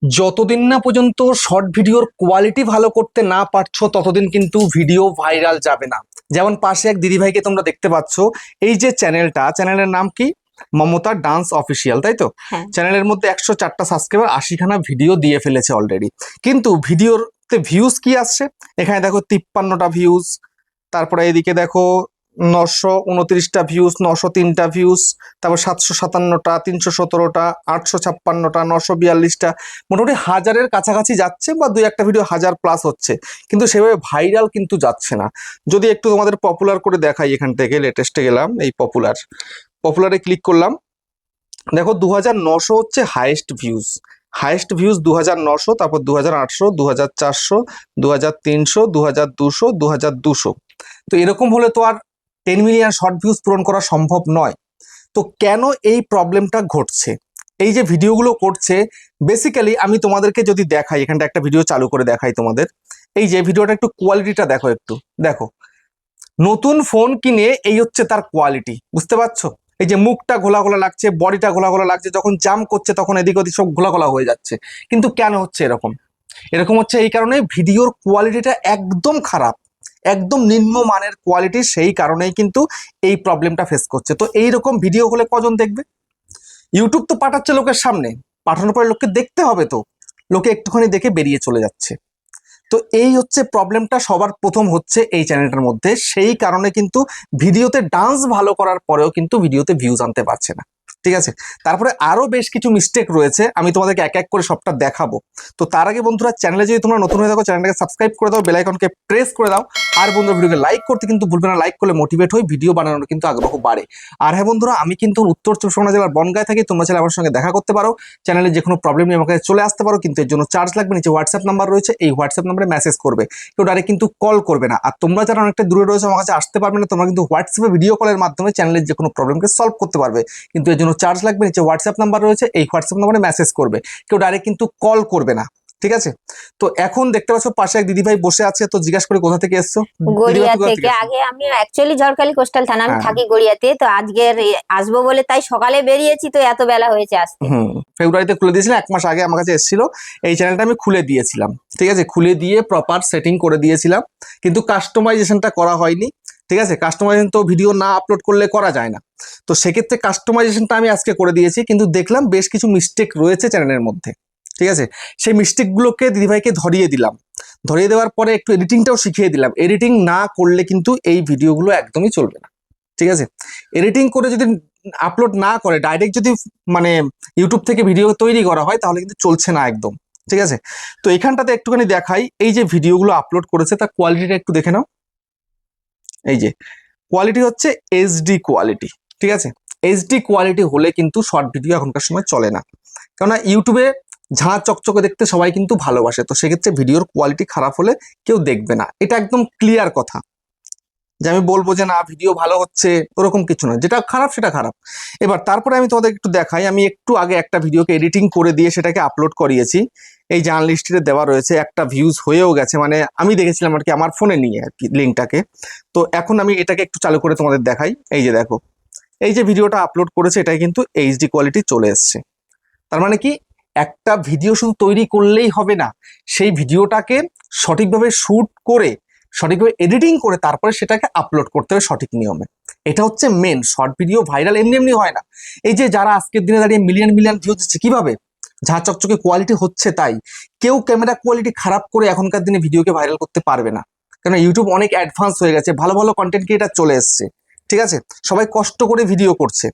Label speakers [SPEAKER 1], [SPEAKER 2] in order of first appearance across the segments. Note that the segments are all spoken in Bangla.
[SPEAKER 1] যতদিন না পর্যন্ত শর্ট ভিডিওর কোয়ালিটি ভালো করতে না পারছো ততদিন কিন্তু ভিডিও ভাইরাল যাবে না। যেমন পাশে এক দিদিভাইকে তোমরা দেখতে পাচ্ছ, এই যে চ্যানেলের নাম কি, মমতা ডান্স অফিসিয়াল, তাই তো?
[SPEAKER 2] হ্যাঁ।
[SPEAKER 1] চ্যানেলের মধ্যে 104টা সাবস্ক্রাইবার, 80খানা ভিডিও দিয়ে ফেলেছে অলরেডি, কিন্তু ভিডিওতে ভিউজ কি আসছে? এখানে দেখো 53টা ভিউজ, তারপরে এদিকে দেখো 929টা ভিউজ, 903টা ভিউজ, তারপর 757টা, 317টা, 856টা, 942টা, মোটামুটি হাজারের কাছাকাছি যাচ্ছে, বা দুই একটা ভিডিও 1000+ হচ্ছে, কিন্তু সেভাবে ভাইরাল কিন্তু যাচ্ছে না। যদি একটু তোমাদের পপুলার করে দেখাই, এখান থেকে লেটেস্টে গেলাম, এই পপুলারে ক্লিক করলাম, দেখো 2900 হচ্ছে হাইয়েস্ট ভিউজ 2900, তারপর 2800, 2400, 2300, 2200, 2200। তো এরকম হলে তো আর 10 মিলিয়ন শর্ট ভিউজ পূরণ করা সম্ভব নয়। তো কেন এই প্রবলেমটা ঘটছে? এই যে ভিডিওগুলো করছে, বেসিক্যালি আমি তোমাদেরকে যদি দেখাই, এখানটা একটা ভিডিও চালু করে দেখাই তোমাদের, এই যে ভিডিওটা একটু কোয়ালিটিটা দেখো, একটু দেখো, নতুন ফোন কিনে এই হচ্ছে তার কোয়ালিটি, বুঝতে পারছো? এই যে মুখটা ঘোলা ঘোলা লাগছে, বডিটা ঘোলা ঘোলা লাগছে, যখন জাম্প করছে তখন এদিক ওদিক সব ঘোলা ঘোলা হয়ে যাচ্ছে। কিন্তু কেন হচ্ছে এরকম? এরকম হচ্ছে এই কারণে ভিডিওর কোয়ালিটিটা একদম খারাপ, একদম নিম্নমানের কোয়ালিটি, সেই কারণেই কিন্তু এই প্রবলেমটা ফেস করছে। তো এইরকম ভিডিও হলে কজন দেখবে? ইউটিউব তো পাঠাচ্ছে লোকের সামনে, পাঠানোর পরে লোককে দেখতে হবে, তো লোকে একটুখানি দেখে বেরিয়ে চলে যাচ্ছে। তো এই হচ্ছে প্রবলেমটা, সবার প্রথম হচ্ছে এই চ্যানেলটার মধ্যে, সেই কারণে কিন্তু ভিডিওতে ডান্স ভালো করার পরেও কিন্তু ভিডিওতে ভিউজ আনতে পারছে না, ঠিক আছে? তারপরে আরো বেশ কিছু মিস্টেক রয়েছে, আমি তোমাদেরকে এক এক করে সবটা দেখাবো। তো তার আগে বন্ধুরা, চ্যানেলে যদি তোমরা নতুন হয়ে থাকো, চ্যানেলটাকে সাবস্ক্রাইব করে দাও, বেল আইকনকে প্রেস করে দাও, আর বন্ধুরা ভিডিওকে লাইক করতে কিন্তু ভুলবে না, লাইক করলে মোটিভেট হই, ভিডিও বানানোর কিন্তু আগ্রহ বাড়ে। আর হ্যাঁ বন্ধুরা, আমি কিন্তু উত্তর চব্বিশ পরগনা জেলার বনগাঁয় থাকি, তোমরা চাইলে আমার সঙ্গে দেখা করতে পারো, চ্যানেলে যে কোনো প্রবলেম নিয়ে আমার কাছে চলে আসতে পারো, কিন্তু এর জন্য চার্জ লাগবে। নিচে হোয়াটসঅ্যাপ নাম্বার রয়েছে, এই হোয়াটসঅ্যাপ নাম্বারে মেসেজ করবে, কেউ ডাইরেক্ট কিন্তু কল করবে না। আর তোমরা যারা অনেকটা দূরে রয়েছে, আমার কাছে আসতে পারবে না, তোমরা কিন্তু হোয়াটসঅ্যাপে ভিডিও কলের মাধ্যমে চ্যানেলের যে কোনো প্রবলেমকে সলভ করতে পারবে, কিন্তু এর জন্য চার্জ লাগবে। নিচে হোয়াটসঅ্যাপ নাম্বার রয়েছে, এই হোয়াটসঅ্যাপ নাম্বারে মেসেজ করবে, কেউ ডাইরেক্ট কিন্তু কল করবে না, ঠিক আছে? তো এখন দেখতে পাচ্ছ পাশে এক দিদিভাই বসে আছে, তো জিজ্ঞাসা করে কোথা থেকে এসছো?
[SPEAKER 2] গড়িয়া থেকে। আগে আমি অ্যাকচুয়ালি ঝড়খালি কোস্টাল থানা, আমি
[SPEAKER 1] হ্যাঁ।
[SPEAKER 2] থাকি গড়িয়াতে। তো আজকের আসবো বলে তাই সকালে বেরিয়েছি, তো এত বেলা হয়েছে আসতে।
[SPEAKER 1] ফেব্রুয়ারিতে খুলে দিয়েছিলাম, 1 মাস আগে আমার কাছে এসেছিল। এই চ্যানেলটা আমি খুলে দিয়েছিলাম, ঠিক আছে, খুলে দিয়ে প্রপার সেটিং করে দিয়েছিলাম, কিন্তু কাস্টমাইজেশনটা করা হয়নি, ঠিক আছে? কাস্টমাইজেশন তো ভিডিও না আপলোড করলে করা যায় না, তো সেক্ষেত্রে কাস্টমাইজেশনটা আমি আজকে করে দিয়েছি, কিন্তু দেখলাম বেশ কিছু মিস্টেক রয়েছে চ্যানেলের মধ্যে, ঠিক আছে? সেই মিস্টেকগুলোকে দিদিভাইকে ধরিয়ে দিলাম, ধরিয়ে দেওয়ার পরে একটু এডিটিংটাও শিখিয়ে দিলাম। এডিটিং না করলে কিন্তু এই ভিডিওগুলো একদমই চলবে না, ঠিক আছে? এডিটিং করে যদি আপলোড না করে, ডাইরেক্ট যদি মানে ইউটিউব থেকে ভিডিও তৈরি করা হয়, তাহলে কিন্তু চলছে না একদম, ঠিক আছে? তো এখানটাতে একটুখানি দেখাই, এই যে ভিডিওগুলো আপলোড করেছে তার কোয়ালিটিটা একটু দেখে নাও। এই যে কোয়ালিটি হচ্ছে এইচডি কোয়ালিটি, ঠিক আছে? এইচডি কোয়ালিটি হলে কিন্তু শর্ট ভিডিও এখনকার সময় চলে না, কেননা ইউটিউবে ঝাঁ চকচকে দেখতে সবাই কিন্তু ভালোবাসে, তো সেক্ষেত্রে ভিডিওর কোয়ালিটি খারাপ হলে কেউ দেখবে না, এটা একদম ক্লিয়ার কথা। যে আমি বলবো যে না ভিডিও ভালো হচ্ছে, ওরকম কিছু না, যেটা খারাপ সেটা খারাপ। এবার তারপরে আমি তোমাদের একটু দেখাই, আমি একটু আগে একটা ভিডিওকে এডিটিং করে দিয়ে সেটাকে আপলোড করিয়েছি, এই জার্নালিস্টে দেওয়া রয়েছে, একটা ভিউজ হয়েও গেছে, মানে আমি দেখেছিলাম আর কি আমার ফোনে নিয়ে আর কি লিঙ্কটাকে। তো এখন আমি এটাকে একটু চালু করে তোমাদের দেখাই, এই যে দেখো, এই যে ভিডিওটা আপলোড করেছে, এটাই কিন্তু এইচডি কোয়ালিটি চলে এসছে। তার মানে কি, একটা ভিডিও শুধু তৈরি করলেই হবে না, সেই ভিডিওটাকে সঠিকভাবে শুট করে, সঠিকভাবে এডিটিং করে, তারপরে সেটাকে আপলোড করতে হবে সঠিক নিয়মে। এটা হচ্ছে মেন। শর্ট ভিডিও ভাইরাল এমনি এমনি হয় না। এই যে যারা আজকের দিনে দাঁড়িয়ে মিলিয়ন মিলিয়ন ভিউজ দিচ্ছে, কিভাবে? ঝাঁ চকচকে কোয়ালিটি হচ্ছে তাই। কেউ ক্যামেরা কোয়ালিটি খারাপ করে এখনকার দিনে ভিডিওকে ভাইরাল করতে পারবে না, কারণ ইউটিউব অনেক অ্যাডভান্স হয়ে গেছে, ভালো ভালো কন্টেন্ট ক্রিয়েটার চলে এসছে, ঠিক আছে? সবাই কষ্ট করে ভিডিও করছে।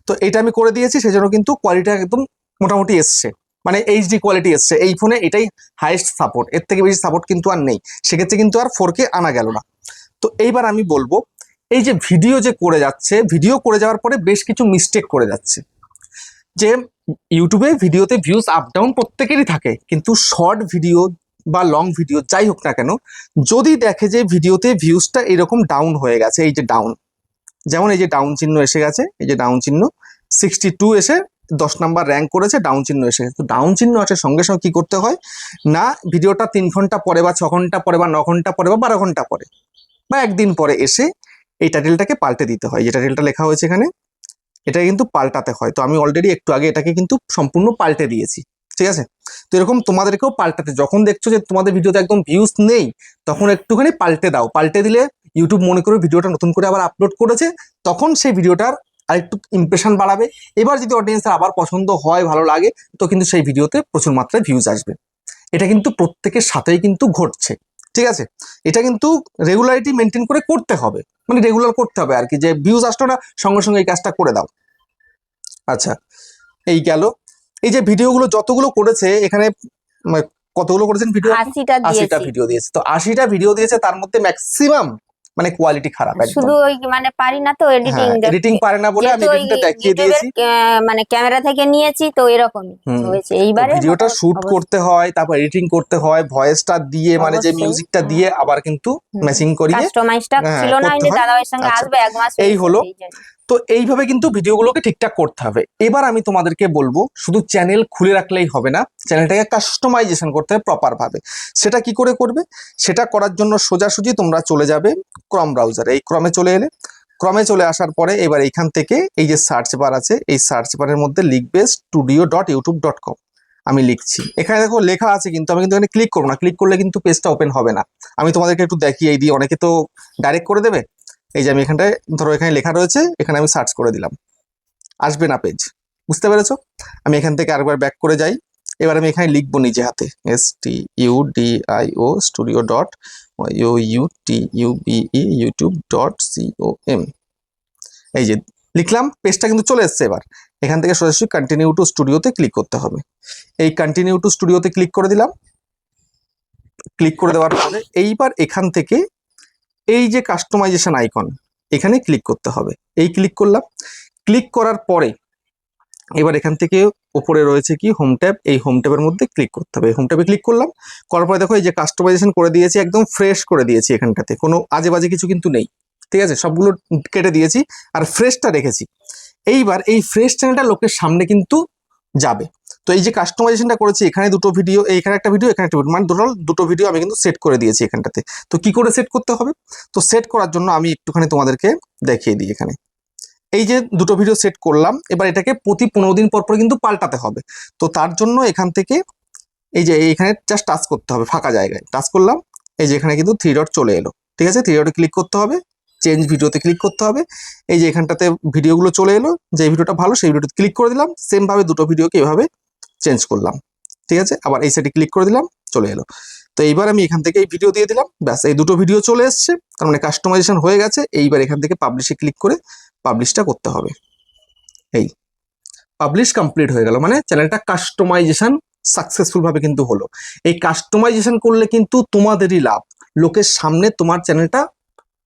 [SPEAKER 1] তো এটা আমি করে দিয়েছি, সেজন্য কিন্তু কোয়ালিটি একদম মোটামুটি এসছে, মানে এইচডি কোয়ালিটি এসছে এই ফোনে, এটাই হাইয়েস্ট সাপোর্ট, এর থেকে বেশি সাপোর্ট কিন্তু আর নেই, সেক্ষেত্রে কিন্তু আর 4K আনা গেল না। তো এইবার আমি বলবো, এই যে ভিডিও যে করে যাচ্ছে, ভিডিও করে যাওয়ার পরে বেশ কিছু মিস্টেক করে যাচ্ছে, যে ইউটিউবে ভিডিওতে ভিউজ আপ ডাউন প্রত্যেকেরই থাকে, কিন্তু শর্ট ভিডিও বা লং ভিডিও যাই হোক না কেন, যদি দেখে যে ভিডিওতে ভিউজটা এরকম ডাউন হয়ে গেছে, এই যে ডাউন, যেমন এই যে ডাউন চিহ্ন এসে গেছে, এই যে ডাউন চিহ্ন 62 এসে 10 নাম্বার র্যাঙ্ক করেছে, ডাউন চিহ্ন এসে গেছে। তো ডাউন চিহ্ন আসার সঙ্গে সঙ্গে কি করতে হয় না, ভিডিওটা 3 ঘন্টা পরে বা 6 ঘন্টা পরে বা 9 ঘন্টা পরে বা 12 ঘন্টা পরে বা একদিন পরে এসে এই টাইটেলটাকে পাল্টে দিতে হয়। যে টাইটেলটা লেখা হয়েছে এখানে, এটা কিন্তু পাল্টাতে হয়। তো আমি অলরেডি একটু আগে এটাকে কিন্তু সম্পূর্ণ পাল্টে দিয়েছি, ঠিক আছে? তো এরকম তোমাদেরকেও পাল্টাতে, যখন দেখছো যে তোমাদের ভিডিওতে একদম ভিউজ নেই, তখন একটুখানি পাল্টে দাও। পাল্টে দিলে ইউটিউব মনে করে ভিডিওটা নতুন করে আবার আপলোড করেছে, তখন সেই ভিডিওটার আরেকটু ইমপ্রেশন বাড়াবে। এবার যদি অডিয়েন্সের আবার পছন্দ হয়, ভালো লাগে, তো কিন্তু সেই ভিডিওতে প্রচুর মাত্রায় ভিউজ আসবে। এটা কিন্তু প্রত্যেকের সাথেই কিন্তু ঘটছে, ঠিক আছে? এটা কিন্তু রেগুলারিটি মেনটেন করে করতে হবে, মানে রেগুলার করতে হবে আর কি, যে ভিউজ আসলো না সঙ্গে সঙ্গে এই কাজটা করে দাও। আচ্ছা, এই গেল। এই যে ভিডিওগুলো যতগুলো করেছে এখানে, কতগুলো করেছেন ভিডিও?
[SPEAKER 2] 80টা
[SPEAKER 1] 80টা
[SPEAKER 2] দিয়েছি।
[SPEAKER 1] ভিডিও দিয়েছে। তো 80টা ভিডিও দিয়েছে, তার মধ্যে ম্যাক্সিমাম মানে কোয়ালিটি খারাপ একদম।
[SPEAKER 2] শুধু ওই মানে পারি না তো এডিটিং,
[SPEAKER 1] হ্যাঁ, এডিটিং পারে না বলে আমি
[SPEAKER 2] যেহেতু ওই
[SPEAKER 1] এডিটিংটা দেখিয়ে
[SPEAKER 2] ইউটিউবের
[SPEAKER 1] দিয়েছি।
[SPEAKER 2] মানে ক্যামেরা থেকে নিয়েছি তো এরকমই
[SPEAKER 1] হুম।
[SPEAKER 2] হয়েছে এইবারে।
[SPEAKER 1] ভিডিওটা শুট করতে হয়, তারপর এডিটিং করতে হয়, ভয়েসটা দিয়ে মানে যে
[SPEAKER 2] অবশ্যই।
[SPEAKER 1] মিউজিকটা দিয়ে আবার কিন্তু ম্যাচিং করিয়ে
[SPEAKER 2] কাস্টমাইজটা
[SPEAKER 1] হ্যাঁ,
[SPEAKER 2] ছিল না,
[SPEAKER 1] করতে হয়।
[SPEAKER 2] দাদাভাইয়ের সঙ্গে
[SPEAKER 1] আচ্ছা,
[SPEAKER 2] আসবে 1 মাস
[SPEAKER 1] এই
[SPEAKER 2] হয়েছে,
[SPEAKER 1] হলো।
[SPEAKER 2] এই জন্য।
[SPEAKER 1] তো এইভাবে কিন্তু ভিডিওগুলোকে ঠিকঠাক করতে হবে। এবার আমি তোমাদেরকে বলবো, শুধু চ্যানেল খুলে রাখলেই হবে না, চ্যানেলটাকে কাস্টমাইজেশন করতে হবে প্রপার ভাবে। সেটা কি করে করবে? সেটা করার জন্য সোজাসুজি তোমরা চলে যাবে ক্রম ব্রাউজারে। এই ক্রমে চলে এলে, ক্রমে চলে আসার পরে এবার এইখান থেকে এই যে সার্চ বার আছে, এই সার্চ বারের মধ্যে লিখবে studio.youtube.com। আমি লিখছি, এখানে দেখো লেখা আছে, কিন্তু আমি কিন্তু এখানে ক্লিক করবো না। ক্লিক করলে কিন্তু পেজটা ওপেন হবে না। আমি তোমাদেরকে একটু দেখিয়ে দিই, অনেকে তো ডাইরেক্ট করে দেবে। এই যে আমি এখানটায় ধরো এখানে লেখা রয়েছে, এখানে আমি সার্চ করে দিলাম, আসবে না পেজ। বুঝতে পেরেছো? আমি এখান থেকে আরেকবার ব্যাক করে যাই। এবার আমি এখানে লিখবো নিজে হাতে studio.youtube.com। এই যে লিখলাম, পেজটা কিন্তু চলে এসছে। এবার এখান থেকে সরাসরি কন্টিনিউ টু স্টুডিওতে ক্লিক করতে হবে। এই কন্টিনিউ টু স্টুডিওতে ক্লিক করে দিলাম। ক্লিক করে দেওয়ার পরে এইবার এখান থেকে এই যে কাস্টমাইজেশন আইকন, এখানে ক্লিক করতে হবে। এই ক্লিক করলাম। ক্লিক করার পরে এবার এখান থেকে উপরে রয়েছে কি হোম ট্যাব, এই হোম ট্যাবের মধ্যে ক্লিক করতে হবে। হোম ট্যাবে ক্লিক করলাম, করার পরে দেখো এই যে কাস্টমাইজেশন করে দিয়েছি, একদম ফ্রেশ করে দিয়েছি। এখানটাতে কোনো আজে বাজে কিছু কিন্তু নেই, ঠিক আছে? সবগুলো কেটে দিয়েছি আর ফ্রেশটা রেখেছি। এইবার এই ফ্রেশ চ্যানেলটা লোকের সামনে কিন্তু যাবে। তো এই যে কাস্টমাইজেশনটা করেছি, এখানে দুটো ভিডিও, এইখানে একটা ভিডিও, এখানে একটা ভিডিও, মানে টোটাল দুটো ভিডিও আমি কিন্তু সেট করে দিয়েছি এখানটাতে। তো কি করে সেট করতে হবে? তো সেট করার জন্য আমি একটুখানি তোমাদেরকে দেখিয়ে দিই। এখানে এই যে দুটো ভিডিও সেট করলাম, এবার এটাকে প্রতি 15 দিন পর পর কিন্তু পাল্টাতে হবে। তো তার জন্য এখান থেকে এই যে এইখানে জাস্ট টাচ করতে হবে, ফাঁকা জায়গায় টাচ করলাম। এই যে এখানে কিন্তু 3 ডট চলে এলো, ঠিক আছে? 3 ডটে ক্লিক করতে হবে, চেঞ্জ ভিডিওতে ক্লিক করতে হবে। এই যে এখানটাতে ভিডিওগুলো চলে এলো, যে ভিডিওটা ভালো সেই ভিডিওতে ক্লিক করে দিলাম। সেম ভাবে দুটো ভিডিওকে এভাবে চেঞ্জ করলাম, ঠিক আছে? আবার এই সাইডে ক্লিক করে দিলাম, চলে এলো। তো এইবার আমি এখান থেকে এই ভিডিও দিয়ে দিলাম, ব্যাস এই দুটো ভিডিও চলে এসছে, তার মানে কাস্টমাইজেশন হয়ে গেছে। এইবার এখান থেকে পাবলিশে ক্লিক করে পাবলিশটা করতে হবে। এই পাবলিশ কমপ্লিট হয়ে গেল, মানে চ্যানেলটা কাস্টমাইজেশন সাকসেসফুল ভাবে কিন্তু হলো। এই কাস্টমাইজেশন করলে কিন্তু তোমাদেরই লাভ, লোকের সামনে তোমার চ্যানেলটা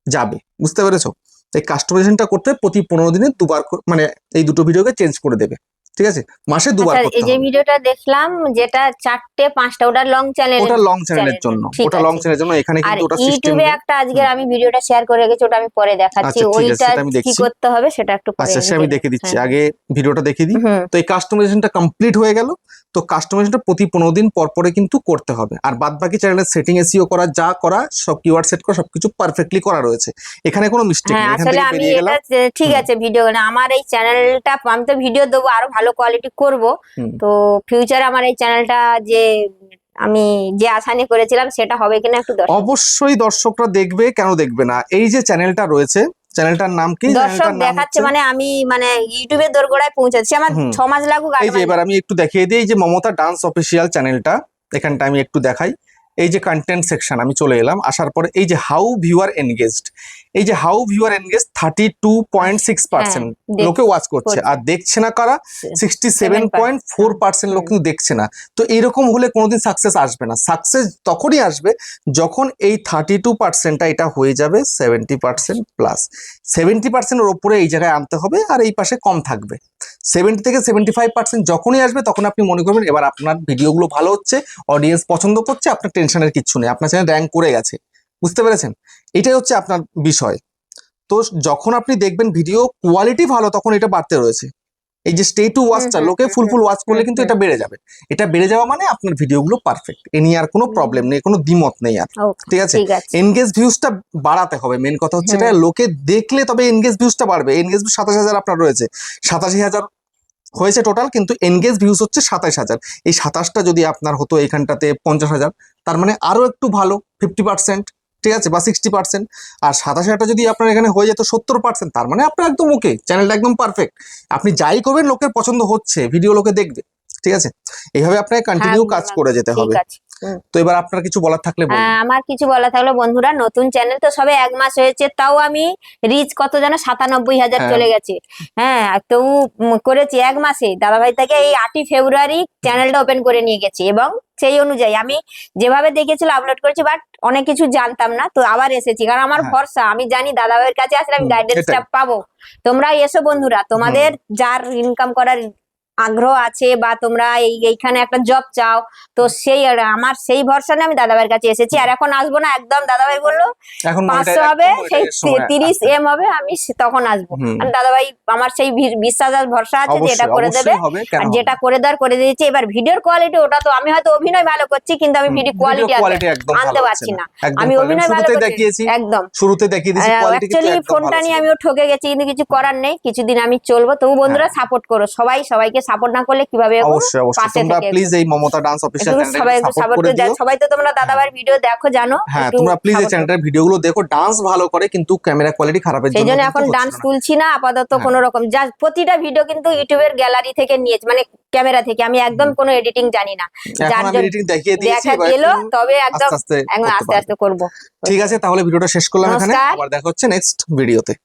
[SPEAKER 1] যাবে। বুঝতে পেরেছো? এই কাস্টমাইজেশনটা করতে প্রতি 15 দিনে দুবার মানে এই দুটো ভিডিওকে চেঞ্জ করে দেবে, ঠিক আছে? মাসে দুবার
[SPEAKER 2] আচ্ছা,
[SPEAKER 1] করতে
[SPEAKER 2] এই যে
[SPEAKER 1] হবে।
[SPEAKER 2] ভিডিওটা দেখলাম যেটা 4টে 5টা, ওটা লং চ্যানেল,
[SPEAKER 1] ওটা লং চ্যানেলের জন্য, ওটা লং চ্যানেলের জন্য। এখানে
[SPEAKER 2] আর
[SPEAKER 1] কিন্তু ওটা সিস্টেম
[SPEAKER 2] ইউটিউবে একটা আজকে আমি ভিডিওটা শেয়ার করে রেখেছি, ওটা আমি পরে দেখাচ্ছি।
[SPEAKER 1] আচ্ছা, ঠিক আছে,
[SPEAKER 2] ওইটা
[SPEAKER 1] সেটা আমি
[SPEAKER 2] কি
[SPEAKER 1] দেখছি।
[SPEAKER 2] করতে হবে সেটা একটু পরে
[SPEAKER 1] আচ্ছা, সে আমি দেখে দিচ্ছি,
[SPEAKER 2] হ্যাঁ।
[SPEAKER 1] আগে ভিডিওটা দেখে দিই।
[SPEAKER 2] হুম।
[SPEAKER 1] তো এই কাস্টমাইজেশনটা কমপ্লিট হয়ে গেল। তো কাস্টমাইজেশনটা প্রতি 15 দিন পর পরে কিন্তু করতে হবে। আর বাদ বাকি চ্যানেলের সেটিং এসইও করা, যা করা সব কিওয়ার্ড সেট করা সবকিছু পারফেক্টলি করা রয়েছে, এখানে কোনো মিস্টেক
[SPEAKER 2] হ্যাঁ,
[SPEAKER 1] নেই। এখান
[SPEAKER 2] আসলে
[SPEAKER 1] থেকে
[SPEAKER 2] আমি
[SPEAKER 1] বেরিয়ে গেলাম।
[SPEAKER 2] এটা ঠিক আছে ভিডিও, আমার এই চ্যানেলটা আমি তো ভিডিও দেবো, আরো ভালো কোয়ালিটি করব।
[SPEAKER 1] হুম।
[SPEAKER 2] তো ফিউচারে আমার এই চ্যানেলটা যে আমি যে আশা নিয়ে করেছিলাম সেটা হবে কিনা একটু
[SPEAKER 1] অবশ্যই দর্শকরা দেখবে, কেন দেখবে না? এই যে চ্যানেলটা রয়েছে, চ্যানেলটার নাম কি?
[SPEAKER 2] দর্শক দেখাচ্ছে, মানে আমি মানে ইউটিউবের দোরগোড়ায় পৌঁছাচ্ছি, আমার 6 মাস লাগুক।
[SPEAKER 1] এই যে এবার আমি একটু দেখিয়ে দিই, এই যে মমতা ডান্স অফিসিয়াল চ্যানেলটা, এখানটা আমি একটু দেখাই। এই যে কন্টেন্ট সেকশন আমি চলে এলাম, আসার পরে এই যে হাউ ভিউয়ার এনগেজড, এই যে হাউ ভিউয়ার এনগেজ 32.6% লোকে ওয়াচ করছে, আর দেখছে না কারা? 67.4% লোক কিন্তু দেখছে না। তো এইরকম হলে কোনোদিন সাকসেস আসবে না। সাকসেস তখনই আসবে যখন এই 32%টা এটা হয়ে যাবে 70% প্লাস। 70%-এর ওপরে এই জায়গায় আনতে হবে, আর এই পাশে কম থাকবে। 70 থেকে 75% যখনই আসবে তখন আপনি মনে করবেন এবার আপনার ভিডিওগুলো ভালো হচ্ছে, অডিয়েন্স পছন্দ করছে, আপনার টেনশনের কিচ্ছু নেই, আপনার চ্যানেল র্যাঙ্ক করে গেছে। বুঝতে পেরেছেন? এটাই হচ্ছে আপনার বিষয়। তো যখন আপনি দেখবেন ভিডিও কোয়ালিটি ভালো, তখন এটা বাড়তে রয়েছে। এই যে স্টে টু ওয়াচটা, লোকে ফুল ওয়াচ করলে কিন্তু এটা বেড়ে যাবে। এটা বেড়ে যাওয়া মানে আপনার ভিডিওগুলো পারফেক্ট, এ নিয়ে আর কোনো প্রবলেম নেই, কোনো দ্বিমত নেই আর। ঠিক আছে? এনগেজ ভিউজটা বাড়াতে হবে, মেন কথা হচ্ছে এটা। লোকে দেখলে তবে এনগেজ ভিউজটা বাড়বে। এনগেজ ভিউ 27,000 আপনার রয়েছে, 87,000 হয়েছে টোটাল, কিন্তু এনগেজ ভিউজ হচ্ছে 27,000। এই 27টা যদি আপনার হতো এইখানটাতে 50,000, তার মানে আরো একটু ভালো 50%, ঠিক আছে, বা 60%। আর 27,000টা যদি আপনার এখানে হয়ে যেত 70%, তার মানে আপনার একদম ওকে, চ্যানেলটা একদম পারফেক্ট। আপনি যাই করবেন লোকের পছন্দ হচ্ছে, ভিডিও লোকে দেখবে, ঠিক আছে। এইভাবে আপনাকে কন্টিনিউ
[SPEAKER 2] একদম,
[SPEAKER 1] কাজ
[SPEAKER 2] একদম,
[SPEAKER 1] করে যেতে
[SPEAKER 2] ঠিক
[SPEAKER 1] হবে।
[SPEAKER 2] আছে। হুম।
[SPEAKER 1] তো এবার আপনার কিছু বলার থাকলে বলুন।
[SPEAKER 2] আমার কিছু বলা থাকলো, বন্ধুরা নতুন চ্যানেল তো সবে 1 মাস হয়েছে, তাও আমি রিচ কত যেন 97,000
[SPEAKER 1] হ্যাঁ।
[SPEAKER 2] চলে গেছে। হ্যাঁ, তো করেছি 1 মাসে। দাদাভাই থেকে এই 8ই ফেব্রুয়ারি চ্যানেলটা ওপেন করে নিয়ে গেছি, এবং সেই অনুযায়ী আমি যেভাবে দেখেছিল আপলোড করেছি, বাট অনেক কিছু জানতাম না, তো আবার এসেছি, কারণ আমার
[SPEAKER 1] হ্যাঁ।
[SPEAKER 2] ভরসা, আমি জানি দাদাভাইয়ের কাছে আসলে আমি গাইডেন্সটা
[SPEAKER 1] এটাই।
[SPEAKER 2] পাবো। তোমরা এসো বন্ধুরা, তোমাদের যার ইনকাম করার আগ্রহ আছে, বা তোমরা এইখানে একটা জব চাও, তো সেই আমার সেই ভরসা নিয়ে আমি দাদাভাইয়ের কাছে এসেছি। আর এখন আসবো না একদম, দাদাভাই বললো
[SPEAKER 1] এখন
[SPEAKER 2] 500 হবে, সেই
[SPEAKER 1] monetize সময়
[SPEAKER 2] 30M হবে, আমি তখন আসবো।
[SPEAKER 1] হুম।
[SPEAKER 2] আর দাদাভাই আমার সেই বিশ্বাস আর ভরসা আছে যে এটা
[SPEAKER 1] অবশ্যই
[SPEAKER 2] করে দেবে।
[SPEAKER 1] অবশ্যই হবে, কেন
[SPEAKER 2] আর
[SPEAKER 1] হবে
[SPEAKER 2] যেটা
[SPEAKER 1] না?
[SPEAKER 2] করে দেওয়ার করে দিয়েছে। এবার ভিডিওর কোয়ালিটি, ওটা তো আমি হয়তো অভিনয় ভালো করছি, কিন্তু আমি ভিডিও কোয়ালিটি
[SPEAKER 1] একদম
[SPEAKER 2] আনতে
[SPEAKER 1] ভালো
[SPEAKER 2] পারছি
[SPEAKER 1] হচ্ছে
[SPEAKER 2] না।
[SPEAKER 1] একদম
[SPEAKER 2] আমি
[SPEAKER 1] quality
[SPEAKER 2] অভিনয় ভালো
[SPEAKER 1] শুরুতে
[SPEAKER 2] করছি
[SPEAKER 1] দেখিয়েছি,
[SPEAKER 2] একদম।
[SPEAKER 1] শুরুতে দেখিয়ে দিয়েছি কোয়ালিটি, কিন্তু
[SPEAKER 2] অ্যাকচুয়ালি
[SPEAKER 1] একদম
[SPEAKER 2] ফোনটা
[SPEAKER 1] ভালো
[SPEAKER 2] নিয়ে
[SPEAKER 1] ছিল
[SPEAKER 2] আমিও ঠকে গেছি, কিন্তু কিছু করার নেই, কিছুদিন আমি চলবো। তবু বন্ধুরা সাপোর্ট করো, সবাই সবাইকে সাপোর্ট না করলে কিভাবে
[SPEAKER 1] না।
[SPEAKER 2] এগোবো?
[SPEAKER 1] অবশ্যই অবশ্যই
[SPEAKER 2] পাশে
[SPEAKER 1] তোমরা
[SPEAKER 2] থেকে
[SPEAKER 1] প্লিজ এই মমতা ডান্স অফিসিয়াল
[SPEAKER 2] একটু সবাই
[SPEAKER 1] চ্যানেলটাকে
[SPEAKER 2] একটু
[SPEAKER 1] সাপোর্ট
[SPEAKER 2] সাপোর্ট
[SPEAKER 1] করে
[SPEAKER 2] করে
[SPEAKER 1] দিও।
[SPEAKER 2] সবাই তো তোমরা দাদাভাইয়ের ভিডিও দেখো, জানো,
[SPEAKER 1] হ্যাঁ,
[SPEAKER 2] একটু
[SPEAKER 1] তোমরা প্লিজ এই
[SPEAKER 2] support করো।
[SPEAKER 1] চ্যানেলটার ভিডিওগুলো দেখো। ডান্স ভালো করে, কিন্তু ক্যামেরা কোয়ালিটি খারাপের
[SPEAKER 2] সেই
[SPEAKER 1] জন্য
[SPEAKER 2] জন্য
[SPEAKER 1] কিন্তু
[SPEAKER 2] এখন
[SPEAKER 1] হচ্ছে
[SPEAKER 2] ডান্স
[SPEAKER 1] না।
[SPEAKER 2] তুলছি না আপাতত,
[SPEAKER 1] হ্যাঁ।
[SPEAKER 2] কোনো রকম। যা প্রতিটা ভিডিও কিন্তু ইউটিউবের গ্যালারি থেকে নিয়েছি, মানে ক্যামেরা থেকে। আমি একদম কোনো এডিটিং জানি না,
[SPEAKER 1] এখন
[SPEAKER 2] যার
[SPEAKER 1] আমি
[SPEAKER 2] জন্য
[SPEAKER 1] এডিটিং দেখিয়ে দিয়েছি,
[SPEAKER 2] দেখা
[SPEAKER 1] এবার
[SPEAKER 2] গেলো,
[SPEAKER 1] একটু
[SPEAKER 2] তবে একদম
[SPEAKER 1] আস্তে আস্তে
[SPEAKER 2] একদম
[SPEAKER 1] করতে
[SPEAKER 2] আস্তে
[SPEAKER 1] পারবে।
[SPEAKER 2] আস্তে করবো।
[SPEAKER 1] ঠিক আছে, তাহলে ভিডিওটা শেষ করলাম এখানে,
[SPEAKER 2] নমস্কার।
[SPEAKER 1] আবার দেখা হচ্ছে নেক্সট ভিডিওতে।